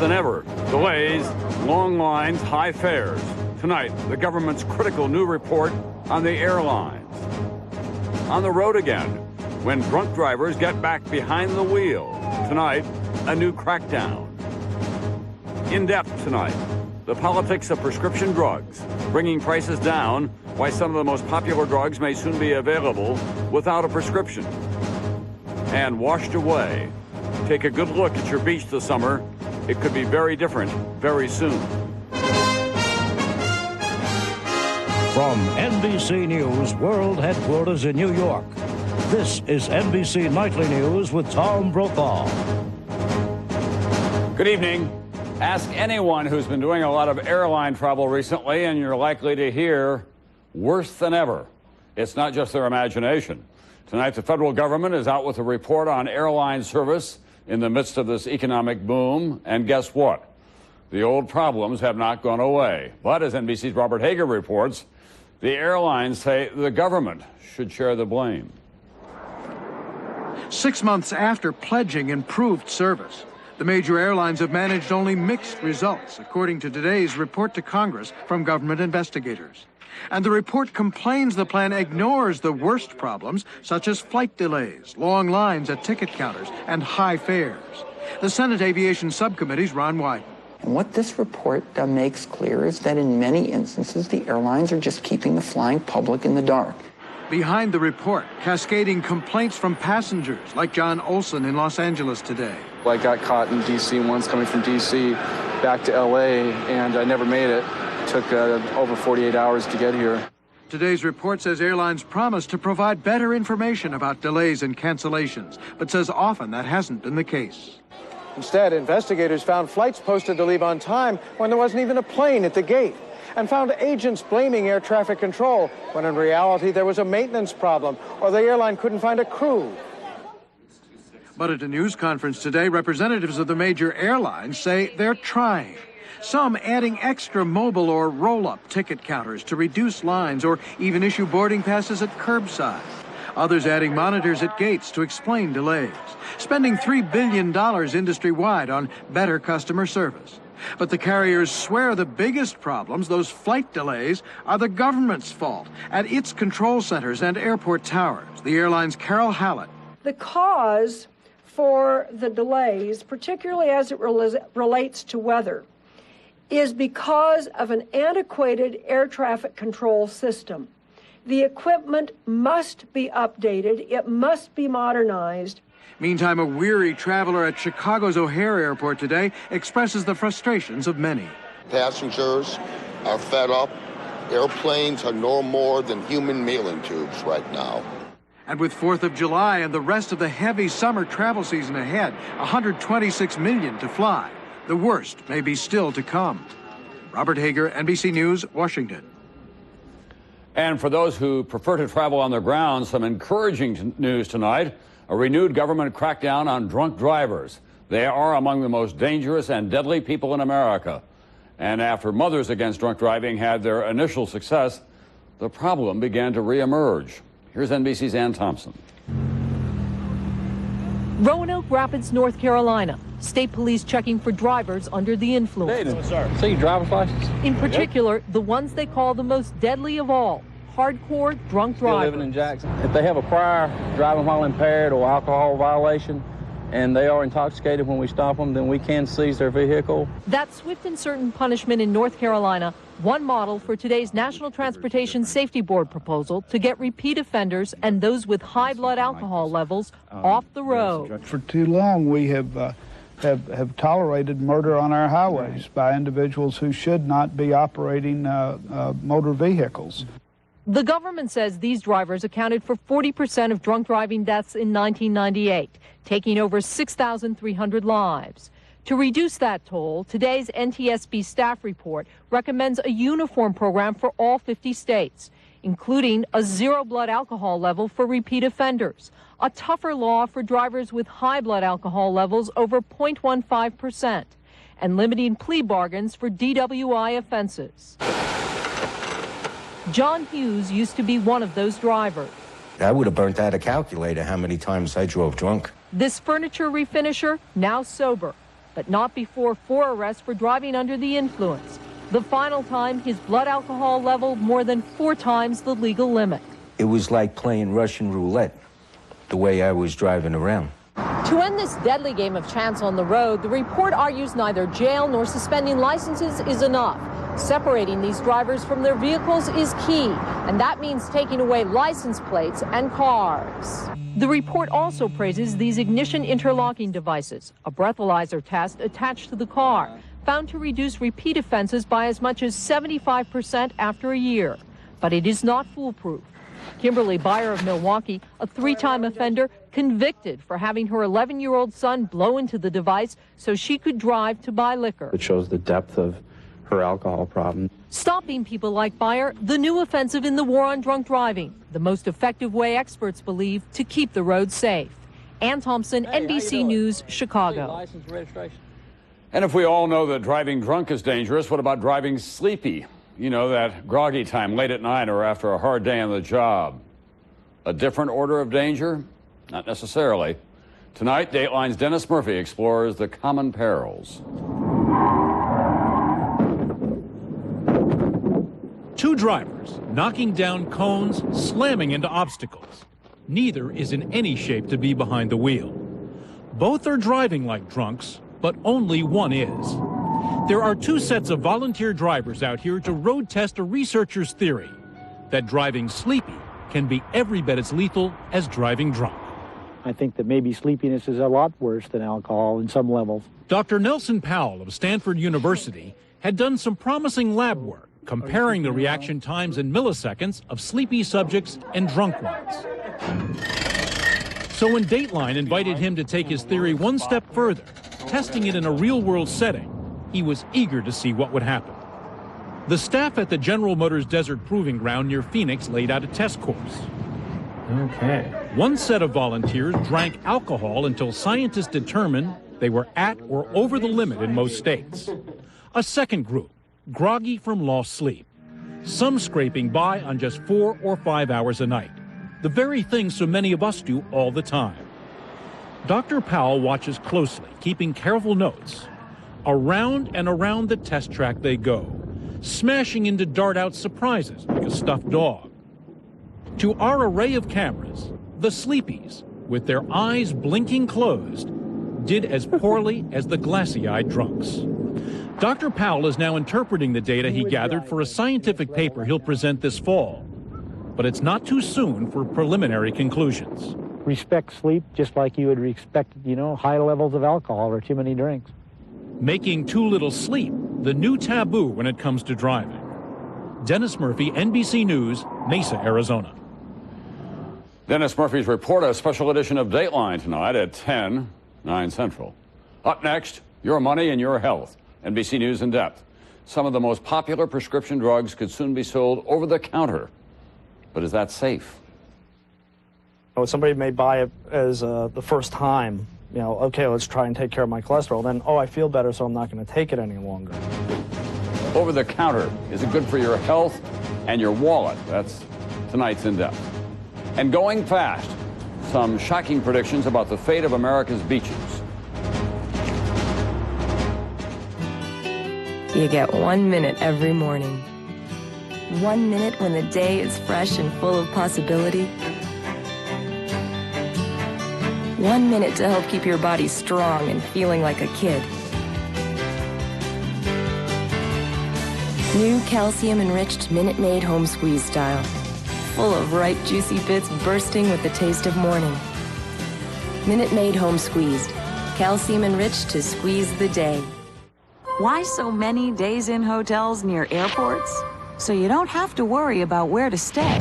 than ever. Delays, long lines, high fares. Tonight, the government's critical new report on the airlines. On the road again, when drunk drivers get back behind the wheel. Tonight, a new crackdown. In depth tonight, the politics of prescription drugs, bringing prices down, why some of the most popular drugs may soon be available without a prescription. And washed away. Take a good look at your beach this summer. It could be very different very soon. From NBC News World Headquarters in New York, this is NBC Nightly News with Tom Brokaw. Good evening. Ask anyone who's been doing a lot of airline travel recently, and you're likely to hear worse than ever. It's not just their imagination. Tonight, the federal government is out with a report on airline service in the midst of this economic boom. And guess what? The old problems have not gone away. But as NBC's Robert Hager reports, the airlines say the government should share the blame. 6 months after pledging improved service, the major airlines have managed only mixed results, according to today's report to Congress from government investigators. And the report complains the plan ignores the worst problems, such as flight delays, long lines at ticket counters, and high fares. The Senate Aviation Subcommittee's Ron Wyden. And what this report makes clear is that in many instances, the airlines are just keeping the flying public in the dark. Behind the report, cascading complaints from passengers, like John Olson in Los Angeles today. I got caught in D.C. once coming from D.C. back to L.A., and I never made it. It took over 48 hours to get here. Today's report says airlines promise to provide better information about delays and cancellations, but says often that hasn't been the case. Instead, investigators found flights posted to leave on time when there wasn't even a plane at the gate, and found agents blaming air traffic control when in reality there was a maintenance problem or the airline couldn't find a crew. But at a news conference today, representatives of the major airlines say they're trying. Some adding extra mobile or roll-up ticket counters to reduce lines or even issue boarding passes at curbside. Others adding monitors at gates to explain delays, spending $3 billion industry-wide on better customer service. But the carriers swear the biggest problems, those flight delays, are the government's fault at its control centers and airport towers. The airline's Carol Hallett. The cause for the delays, particularly as it relates to weather, is because of an antiquated air traffic control system. The equipment must be updated. It must be modernized. Meantime, a weary traveler at Chicago's O'Hare Airport today expresses the frustrations of many. Passengers are fed up. Airplanes are no more than human mailing tubes right now. And with 4th of July and the rest of the heavy summer travel season ahead, 126 million to fly. The worst may be still to come. Robert Hager, NBC News, Washington. And for those who prefer to travel on the ground, some encouraging news tonight. A renewed government crackdown on drunk drivers. They are among the most dangerous and deadly people in America. And after Mothers Against Drunk Driving had their initial success, the problem began to reemerge. Here's NBC's Ann Thompson. Roanoke Rapids, North Carolina. State police checking for drivers under the influence. See your driver's license? In particular, the ones they call the most deadly of all, hardcore drunk drivers. Living in Jackson. If they have a prior driving while impaired or alcohol violation, and they are intoxicated when we stop them, then we can seize their vehicle. That's swift and certain punishment in North Carolina, one model for today's National Transportation Safety Board proposal to get repeat offenders and those with high blood alcohol levels off the road. For too long, we have tolerated murder on our highways by individuals who should not be operating motor vehicles. The government says these drivers accounted for 40% of drunk driving deaths in 1998, taking over 6,300 lives. To reduce that toll, today's NTSB staff report recommends a uniform program for all 50 states, including a zero blood alcohol level for repeat offenders, a tougher law for drivers with high blood alcohol levels over 0.15%, and limiting plea bargains for DWI offenses. John Hughes used to be one of those drivers. I would have burnt out a calculator how many times I drove drunk. This furniture refinisher, now sober. but not before 4 arrests for driving under the influence. The final time, his blood alcohol level more than 4 times the legal limit. It was like playing Russian roulette, the way I was driving around. To end this deadly game of chance on the road, the report argues neither jail nor suspending licenses is enough. Separating these drivers from their vehicles is key, and that means taking away license plates and cars. The report also praises these ignition interlocking devices, a breathalyzer test attached to the car, found to reduce repeat offenses by as much as 75% after a year. But it is not foolproof. Kimberly Byer of Milwaukee, a 3-time offender, convicted for having her 11-year-old son blow into the device so she could drive to buy liquor. It shows the depth of her alcohol problem. Stopping people like Byer, the new offensive in the war on drunk driving, the most effective way experts believe to keep the roads safe. Ann Thompson, NBC News, Chicago. License, registration. And if we all know that driving drunk is dangerous, what about driving sleepy? You know, that groggy time late at night or after a hard day on the job. A different order of danger? Not necessarily. Tonight, Dateline's Dennis Murphy explores the common perils. 2 drivers knocking down cones, slamming into obstacles. Neither is in any shape to be behind the wheel. Both are driving like drunks, but only one is. There are 2 sets of volunteer drivers out here to road test a researcher's theory that driving sleepy can be every bit as lethal as driving drunk. I think that maybe sleepiness is a lot worse than alcohol in some levels. Dr. Nelson Powell of Stanford University had done some promising lab work comparing the reaction times in milliseconds of sleepy subjects and drunk ones. So when Dateline invited him to take his theory one step further, testing it in a real-world setting, he was eager to see what would happen. The staff at the General Motors Desert Proving Ground near Phoenix laid out a test course. Okay. One set of volunteers drank alcohol until scientists determined they were at or over the limit in most states. A second group, groggy from lost sleep. Some scraping by on just 4 or 5 hours a night. The very thing so many of us do all the time. Dr. Powell watches closely, keeping careful notes. Around and around the test track they go, smashing into dart-out surprises like a stuffed dog. To our array of cameras, the sleepies, with their eyes blinking closed, did as poorly as the glassy-eyed drunks. Dr. Powell is now interpreting the data he gathered for a scientific paper he'll present this fall. But it's not too soon for preliminary conclusions. Respect sleep just like you would respect, high levels of alcohol or too many drinks. Making too little sleep the new taboo when it comes to driving. Dennis Murphy, NBC News, Mesa, Arizona. Dennis Murphy's report, a special edition of Dateline tonight at 10, 9 Central. Up next, your money and your health. NBC News in depth. Some of the most popular prescription drugs could soon be sold over the counter. But is that safe? Somebody may buy it as the first time, okay, let's try and take care of my cholesterol. Then, I feel better, so I'm not going to take it any longer. Over the counter, is it good for your health and your wallet? That's tonight's in depth. And going fast, some shocking predictions about the fate of America's beaches. You get 1 minute every morning. 1 minute when the day is fresh and full of possibility. 1 minute to help keep your body strong and feeling like a kid. New calcium-enriched Minute Maid Home Squeeze style. Full of ripe, juicy bits bursting with the taste of morning. Minute Maid Home Squeezed. Calcium-enriched to squeeze the day. Why so many days-in hotels near airports? So you don't have to worry about where to stay,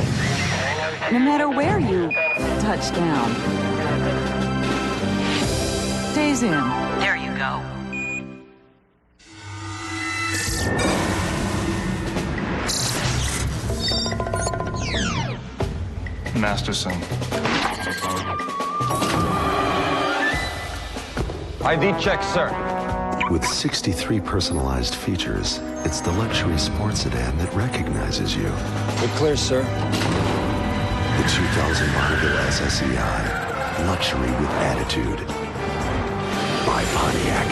no matter where you touch down. Days In. There you go. Masterson. ID check, sir. With 63 personalized features, it's the luxury sports sedan that recognizes you. We're clear, sir. The 2000 Bonneville SSEI. Luxury with attitude. By Pontiac.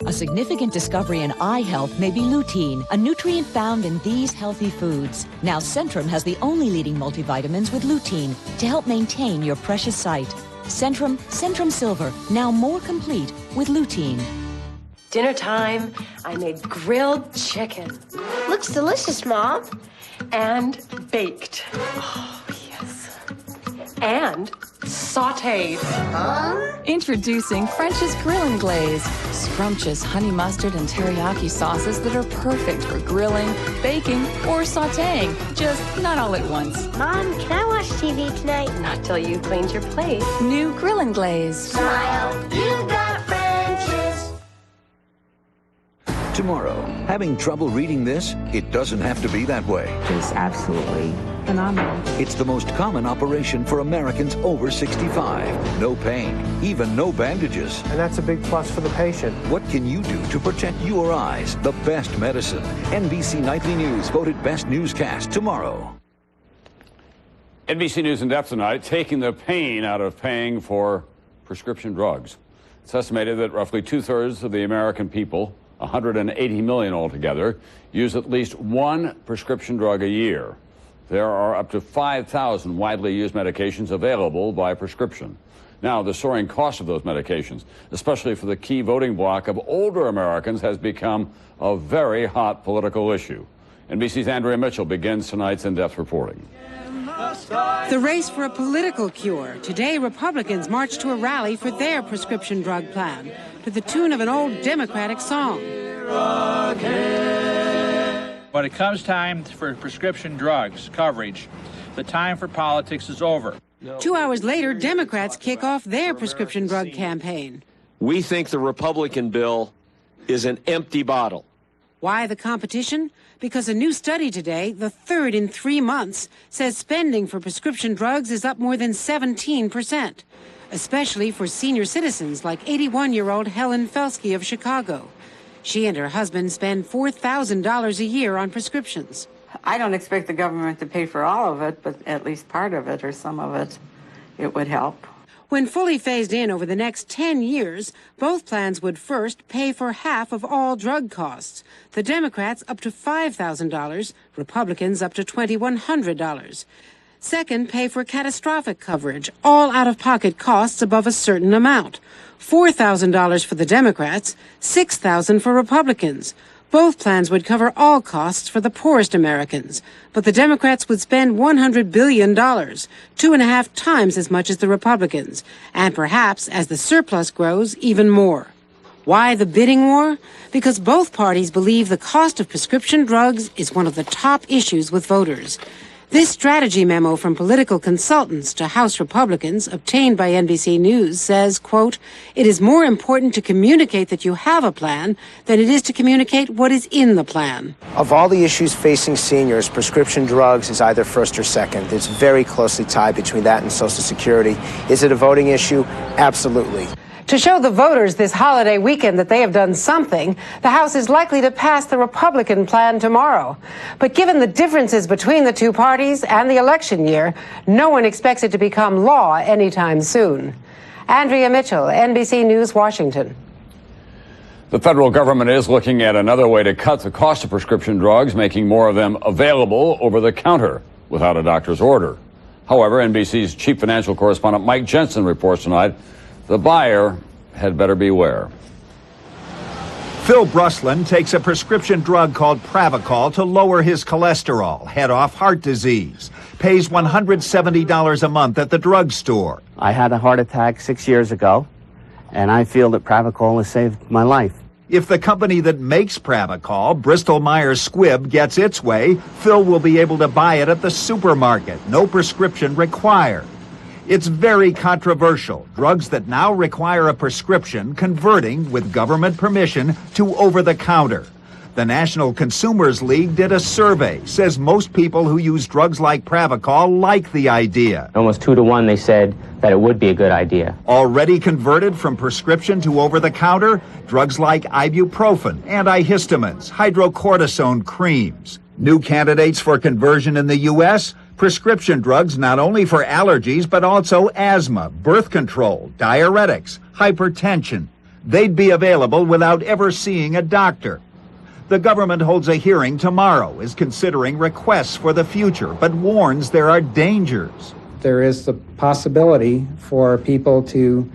A significant discovery in eye health may be lutein, a nutrient found in these healthy foods. Now Centrum has the only leading multivitamins with lutein to help maintain your precious sight. Centrum Silver, now more complete with lutein. Dinner time. I made grilled chicken. Looks delicious, Mom. And baked. Oh, yes. And sautéed. Huh? Introducing French's Grill and Glaze. Scrumptious honey mustard and teriyaki sauces that are perfect for grilling, baking, or sautéing. Just not all at once. Mom, can I watch TV tonight? Not till you've cleaned your plate. New Grill and Glaze. Smile, you got French's. Tomorrow, having trouble reading this? It doesn't have to be that way. Just absolutely phenomenal. It's the most common operation for Americans over 65. No pain, even no bandages. And that's a big plus for the patient. What can you do to protect your eyes? The best medicine. NBC Nightly News voted best newscast tomorrow. NBC News in depth tonight, taking the pain out of paying for prescription drugs. It's estimated that roughly 2/3 of the American people, 180 million altogether, use at least one prescription drug a year. There are up to 5,000 widely used medications available by prescription. Now, the soaring cost of those medications, especially for the key voting bloc of older Americans, has become a very hot political issue. NBC's Andrea Mitchell begins tonight's in-depth reporting. The race for a political cure. Today, Republicans marched to a rally for their prescription drug plan to the tune of an old Democratic song. When it comes time for prescription drugs coverage, the time for politics is over. 2 hours later, Democrats kick off their prescription drug campaign. We think the Republican bill is an empty bottle. Why the competition? Because a new study today, the third in 3 months, says spending for prescription drugs is up more than 17%, especially for senior citizens like 81-year-old Helen Felsky of Chicago. She and her husband spend $4,000 a year on prescriptions. I don't expect the government to pay for all of it, but at least part of it or some of it, it would help. When fully phased in over the next 10 years, both plans would first pay for half of all drug costs. The Democrats up to $5,000, Republicans up to $2,100. Second, pay for catastrophic coverage, all out-of-pocket costs above a certain amount. $4,000 for the Democrats, $6,000 for Republicans. Both plans would cover all costs for the poorest Americans, but the Democrats would spend $100 billion, 2.5 times as much as the Republicans, and perhaps, as the surplus grows, even more. Why the bidding war? Because both parties believe the cost of prescription drugs is one of the top issues with voters. This strategy memo from political consultants to House Republicans, obtained by NBC News, says, quote, "It is more important to communicate that you have a plan than it is to communicate what is in the plan." Of all the issues facing seniors, prescription drugs is either first or second. It's very closely tied between that and Social Security. Is it a voting issue? Absolutely. To show the voters this holiday weekend that they have done something, the House is likely to pass the Republican plan tomorrow. But given the differences between the two parties and the election year, no one expects it to become law anytime soon. Andrea Mitchell, NBC News, Washington. The federal government is looking at another way to cut the cost of prescription drugs, making more of them available over the counter without a doctor's order. However, NBC's chief financial correspondent Mike Jensen reports tonight the buyer had better beware. Phil Bruslin takes a prescription drug called Pravachol to lower his cholesterol, head off heart disease. Pays $170 a month at the drugstore. I had a heart attack 6 years ago, and I feel that Pravachol has saved my life. If the company that makes Pravachol, Bristol-Myers Squibb, gets its way, Phil will be able to buy it at the supermarket. No prescription required. It's very controversial. Drugs that now require a prescription converting, with government permission, to over-the-counter. The National Consumers League did a survey, says most people who use drugs like Pravachol like the idea. Almost 2 to 1 they said that it would be a good idea. Already converted from prescription to over-the-counter, drugs like ibuprofen, antihistamines, hydrocortisone creams. New candidates for conversion in the U.S., prescription drugs not only for allergies but also asthma, birth control, diuretics, hypertension. They'd be available without ever seeing a doctor. The government holds a hearing tomorrow, is considering requests for the future, but warns there are dangers. There is the possibility for people to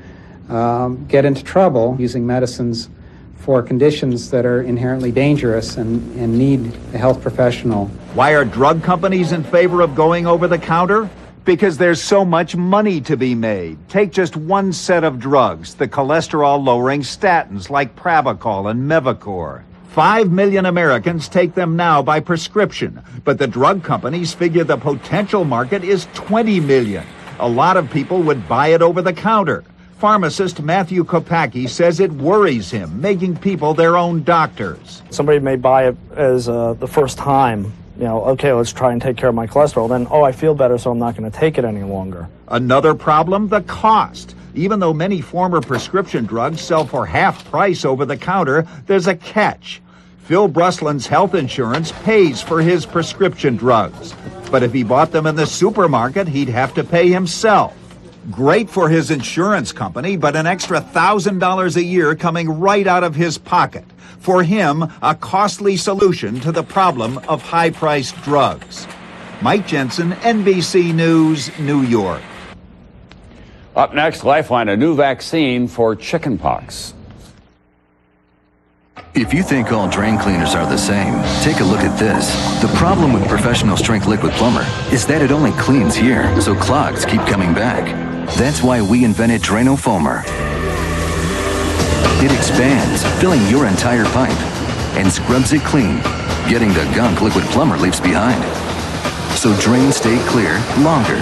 get into trouble using medicines for conditions that are inherently dangerous and need a health professional. Why are drug companies in favor of going over the counter? Because there's so much money to be made. Take just one set of drugs, the cholesterol-lowering statins like Pravachol and Mevacor. 5 million Americans take them now by prescription, but the drug companies figure the potential market is 20 million. A lot of people would buy it over the counter. Pharmacist Matthew Kopacki says it worries him, making people their own doctors. Somebody may buy it as the first time, okay, let's try and take care of my cholesterol. Then, I feel better, so I'm not going to take it any longer. Another problem, the cost. Even though many former prescription drugs sell for half price over the counter, there's a catch. Phil Bruslin's health insurance pays for his prescription drugs. But if he bought them in the supermarket, he'd have to pay himself. Great for his insurance company, but an extra $1,000 a year coming right out of his pocket. For him, a costly solution to the problem of high-priced drugs. Mike Jensen, NBC News, New York. Up next, Lifeline, a new vaccine for chickenpox. If you think all drain cleaners are the same, take a look at this. The problem with professional strength liquid plumber is that it only cleans here, so clogs keep coming back. That's why we invented Drano Foamer. It expands, filling your entire pipe, and scrubs it clean, getting the gunk liquid plumber leaves behind. So drains stay clear longer.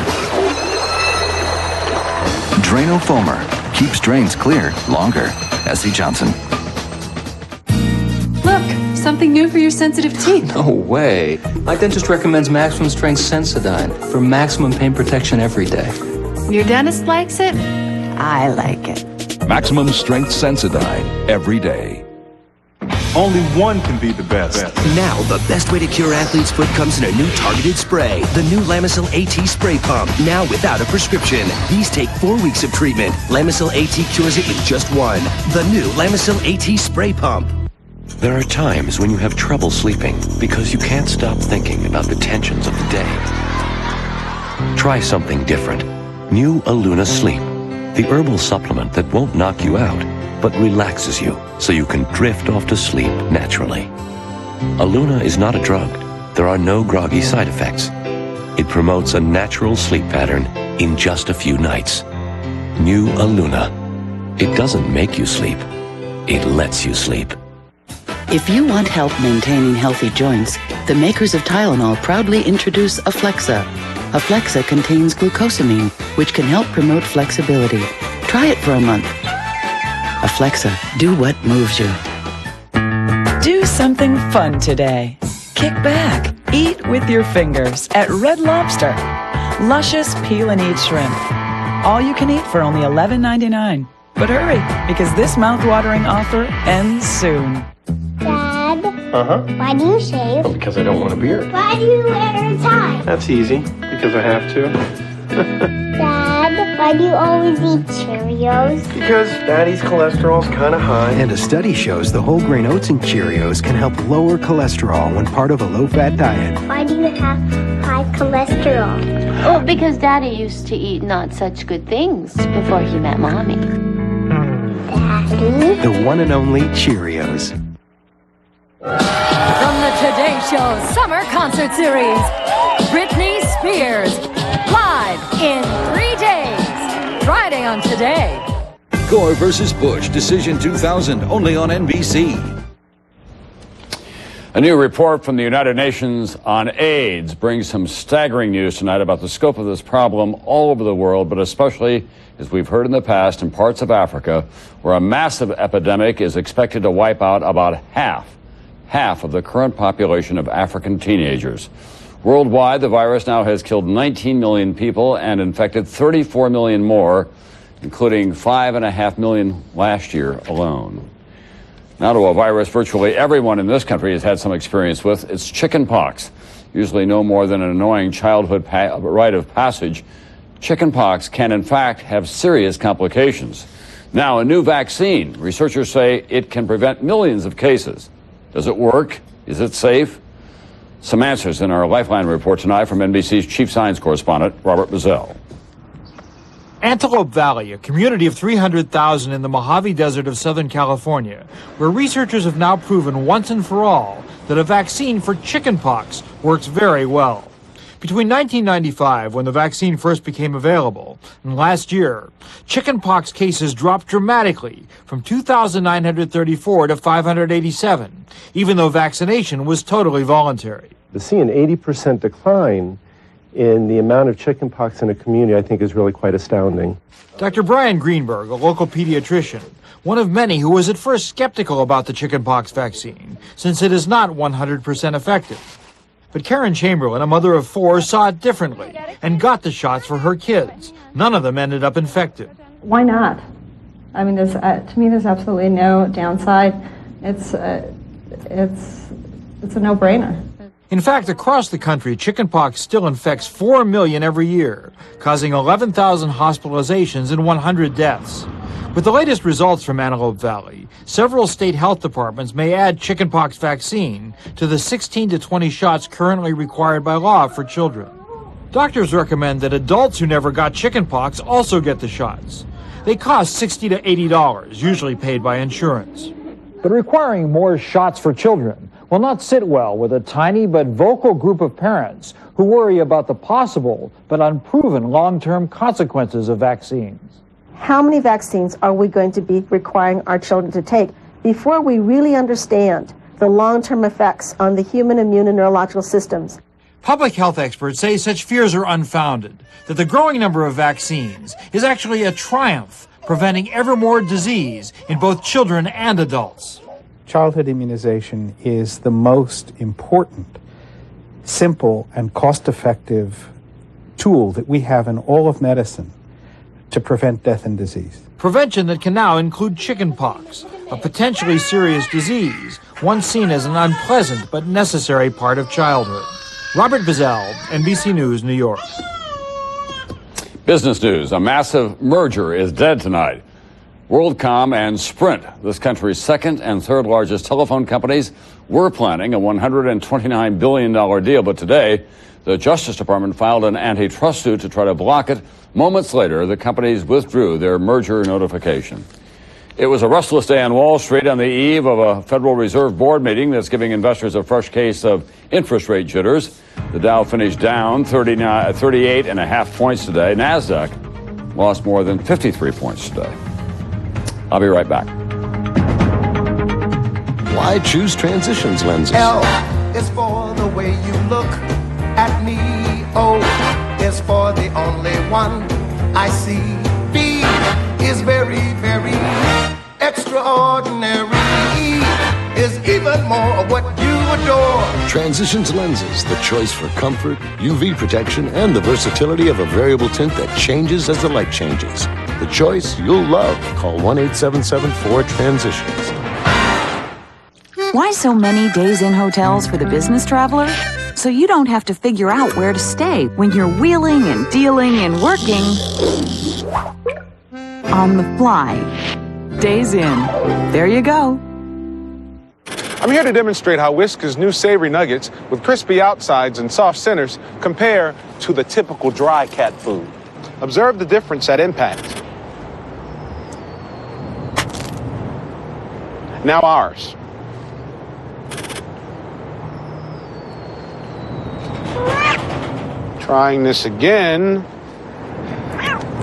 Drano Foamer keeps drains clear longer. S.C. Johnson. Look, something new for your sensitive teeth. No way. My dentist recommends Maximum Strength Sensodyne for maximum pain protection every day. Your dentist likes it? I like it. Maximum Strength Sensodyne every day. Only one can be the best. Now, the best way to cure athlete's foot comes in a new targeted spray. The new Lamisil AT spray pump, now without a prescription. These take 4 weeks of treatment. Lamisil AT cures it in just one. The new Lamisil AT spray pump. There are times when you have trouble sleeping because you can't stop thinking about the tensions of the day. Try something different. New Aluna Sleep, the herbal supplement that won't knock you out, but relaxes you so you can drift off to sleep naturally. Aluna is not a drug. There are no groggy side effects. It promotes a natural sleep pattern in just a few nights. New Aluna. It doesn't make you sleep. It lets you sleep. If you want help maintaining healthy joints, the makers of Tylenol proudly introduce Aflexa. Aflexa contains glucosamine, which can help promote flexibility. Try it for a month. Aflexa, do what moves you. Do something fun today. Kick back, eat with your fingers at Red Lobster. Luscious peel and eat shrimp. All you can eat for only $11.99. But hurry, because this mouth-watering offer ends soon. Dad, Uh-huh. why do you shave? Well, because I don't want a beard. Why do you wear a tie? That's easy, because I have to. Dad, why do you always eat Cheerios? Because Daddy's cholesterol's kind of high. And a study shows the whole grain oats in Cheerios can help lower cholesterol when part of a low-fat diet. Why do you have high cholesterol? Oh, because Daddy used to eat not such good things before he met Mommy. Daddy? The one and only Cheerios. From the Today Show Summer Concert Series, Britney Spears, live in 3 days, Friday on Today. Gore versus Bush, Decision 2000, only on NBC. A new report from the United Nations on AIDS brings some staggering news tonight about the scope of this problem all over the world, but especially, as we've heard in the past, in parts of Africa, where a massive epidemic is expected to wipe out about half of the current population of African teenagers. Worldwide, the virus now has killed 19 million people and infected 34 million more, including 5.5 million last year alone. Now to a virus virtually everyone in this country has had some experience with. It's chickenpox. Usually no more than an annoying childhood rite of passage, chickenpox can in fact have serious complications. Now, a new vaccine. Researchers say it can prevent millions of cases. Does it work? Is it safe? Some answers in our Lifeline report tonight from NBC's chief science correspondent, Robert Bazell. Antelope Valley, a community of 300,000 in the Mojave Desert of Southern California, where researchers have now proven once and for all that a vaccine for chickenpox works very well. Between 1995, when the vaccine first became available, and last year, chickenpox cases dropped dramatically from 2,934 to 587, even though vaccination was totally voluntary. To see an 80% decline in the amount of chickenpox in a community, I think, is really quite astounding. Dr. Brian Greenberg, a local pediatrician, one of many who was at first skeptical about the chickenpox vaccine, since it is not 100% effective. But Karen Chamberlain, a mother of 4, saw it differently and got the shots for her kids. None of them ended up infected. Why not? I mean, to me, there's absolutely no downside. It's a no-brainer. In fact, across the country, chickenpox still infects 4 million every year, causing 11,000 hospitalizations and 100 deaths. With the latest results from Antelope Valley, several state health departments may add chickenpox vaccine to the 16 to 20 shots currently required by law for children. Doctors recommend that adults who never got chickenpox also get the shots. They cost $60 to $80, usually paid by insurance. But requiring more shots for children will not sit well with a tiny but vocal group of parents who worry about the possible but unproven long-term consequences of vaccines. How many vaccines are we going to be requiring our children to take before we really understand the long-term effects on the human immune and neurological systems? Public health experts say such fears are unfounded, that the growing number of vaccines is actually a triumph, preventing ever more disease in both children and adults. Childhood immunization is the most important, simple, and cost-effective tool that we have in all of medicine to prevent death and disease. Prevention that can now include chickenpox, a potentially serious disease, once seen as an unpleasant but necessary part of childhood. Robert Bazell, NBC News, New York. Business news. A massive merger is dead tonight. WorldCom and Sprint, this country's second and third largest telephone companies, were planning a $129 billion deal, but today the Justice Department filed an antitrust suit to try to block it. Moments later, the companies withdrew their merger notification. It was a restless day on Wall Street on the eve of a Federal Reserve Board meeting that's giving investors a fresh case of interest rate jitters. The Dow finished down 38.5 points today. NASDAQ lost more than 53 points today. I'll be right back. Why choose Transitions lenses? L is for the way you look at me. O is for the only one I see. B is very, very extraordinary. E is even more of what you adore. Transitions lenses, the choice for comfort, UV protection, and the versatility of a variable tint that changes as the light changes. The choice you'll love. Call 1-877-4-TRANSITIONS. Why so many days in hotels for the business traveler? So you don't have to figure out where to stay when you're wheeling and dealing and working on the fly. Days in. There you go. I'm here to demonstrate how Whiskas' new savory nuggets with crispy outsides and soft centers compare to the typical dry cat food. Observe the difference at impact. Now ours. Trying this again.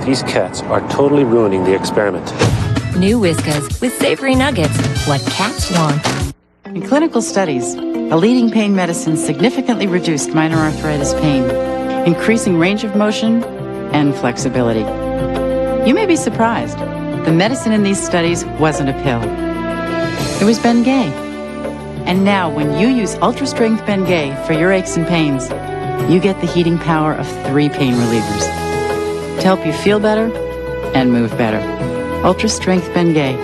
These cats are totally ruining the experiment. New Whiskas with savory nuggets. What cats want. In clinical studies, a leading pain medicine significantly reduced minor arthritis pain, increasing range of motion and flexibility. You may be surprised. The medicine in these studies wasn't a pill. It was Bengay. And now, when you use ultra-strength Bengay for your aches and pains, you get the heating power of 3 pain relievers to help you feel better and move better. Ultra-strength Bengay,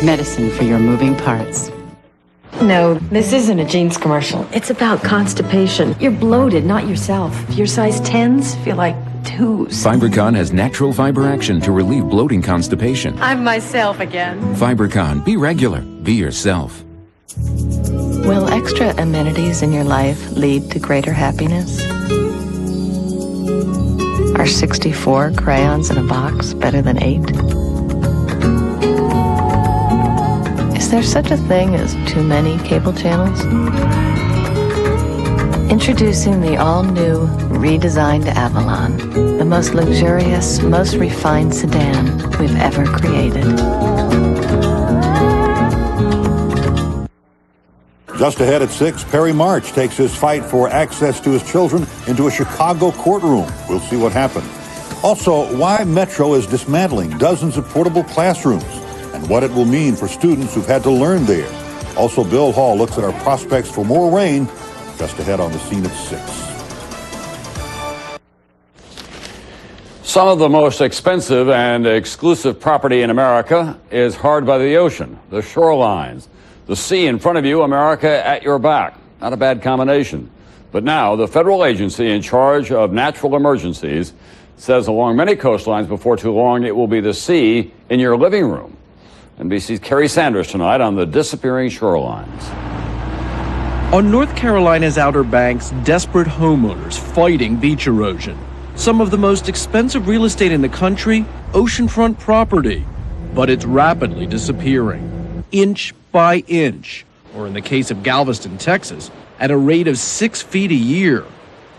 medicine for your moving parts. No, this isn't a jeans commercial. It's about constipation. You're bloated, not yourself. Your size 10s feel like twos. Fibercon has natural fiber action to relieve bloating constipation. I'm myself again. Fibercon, be regular, be yourself. Will extra amenities in your life lead to greater happiness? Are 64 crayons in a box better than 8? Is there such a thing as too many cable channels? Introducing the all-new, redesigned Avalon, the most luxurious, most refined sedan we've ever created. Just ahead at 6, Perry March takes his fight for access to his children into a Chicago courtroom. We'll see what happened. Also, why Metro is dismantling dozens of portable classrooms and what it will mean for students who've had to learn there. Also, Bill Hall looks at our prospects for more rain. Just ahead on the scene at 6. Some of the most expensive and exclusive property in America is hard by the ocean, the shorelines. The sea in front of you, America at your back. Not a bad combination. But now, the federal agency in charge of natural emergencies says along many coastlines before too long, it will be the sea in your living room. NBC's Kerry Sanders tonight on the disappearing shorelines. On North Carolina's Outer Banks, desperate homeowners fighting beach erosion. Some of the most expensive real estate in the country, oceanfront property. But it's rapidly disappearing, inch by inch, or in the case of Galveston, Texas, at a rate of 6 feet a year.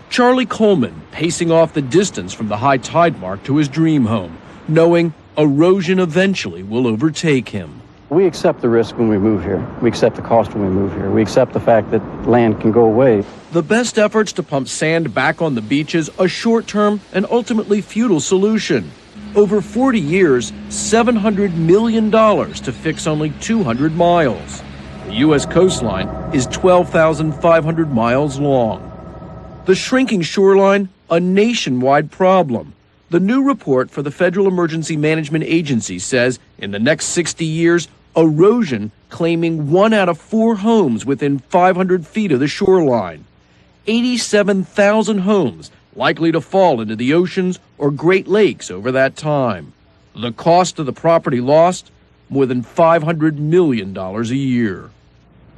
Charlie Coleman pacing off the distance from the high tide mark to his dream home, knowing erosion eventually will overtake him. We accept the risk when we move here. We accept the cost when we move here. We accept the fact that land can go away. The best efforts to pump sand back on the beaches, a short-term and ultimately futile solution. Over 40 years, $700 million to fix only 200 miles. The U.S. coastline is 12,500 miles long. The shrinking shoreline, a nationwide problem. The new report for the Federal Emergency Management Agency says in the next 60 years, erosion claiming 1 out of 4 homes within 500 feet of the shoreline. 87,000 homes likely to fall into the oceans or Great Lakes over that time. The cost of the property lost, more than $500 million a year.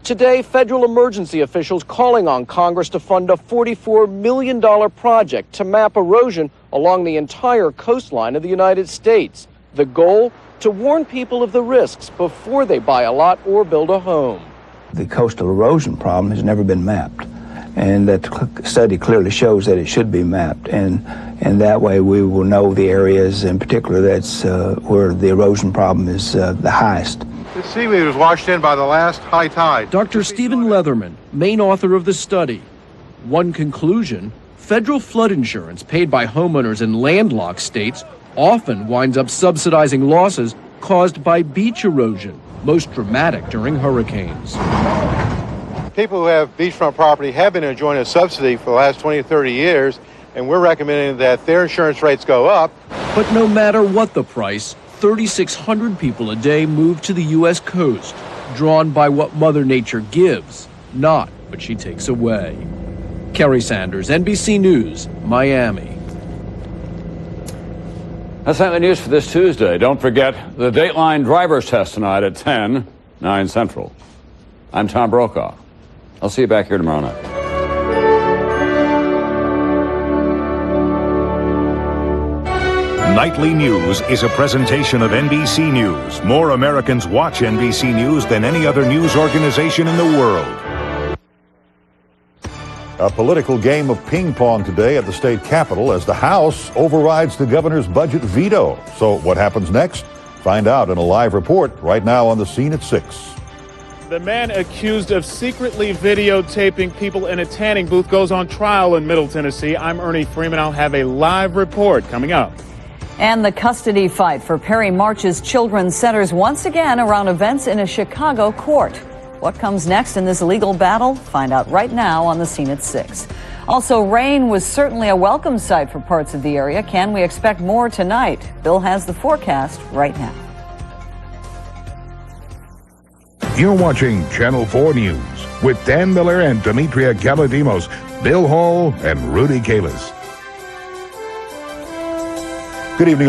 Today, federal emergency officials calling on Congress to fund a $44 million project to map erosion along the entire coastline of the United States. The goal? To warn people of the risks before they buy a lot or build a home. The coastal erosion problem has never been mapped, and that study clearly shows that it should be mapped, and that way we will know the areas in particular that's where the erosion problem is the highest. The seaweed was washed in by the last high tide. Dr. Stephen Leatherman, main author of the study. One conclusion, federal flood insurance paid by homeowners in landlocked states often winds up subsidizing losses caused by beach erosion, most dramatic during hurricanes. People who have beachfront property have been enjoying a subsidy for the last 20 or 30 years, and we're recommending that their insurance rates go up. But no matter what the price, 3,600 people a day move to the U.S. coast, drawn by what Mother Nature gives, not what she takes away. Kerry Sanders, NBC News, Miami. That's not the news for this Tuesday. Don't forget the Dateline driver's test tonight at 10, 9 Central. I'm Tom Brokaw. I'll see you back here tomorrow night. Nightly News is a presentation of NBC News. More Americans watch NBC News than any other news organization in the world. A political game of ping pong today at the state capitol as the House overrides the governor's budget veto. So what happens next? Find out in a live report right now on the scene at 6. The man accused of secretly videotaping people in a tanning booth goes on trial in Middle Tennessee. I'm Ernie Freeman. I'll have a live report coming up. And the custody fight for Perry March's children centers once again around events in a Chicago court. What comes next in this legal battle? Find out right now on the scene at 6. Also, rain was certainly a welcome sight for parts of the area. Can we expect more tonight? Bill has the forecast right now. You're watching Channel 4 News with Dan Miller and Demetria Galadimos, Bill Hall, and Rudy Kalis. Good evening, everyone.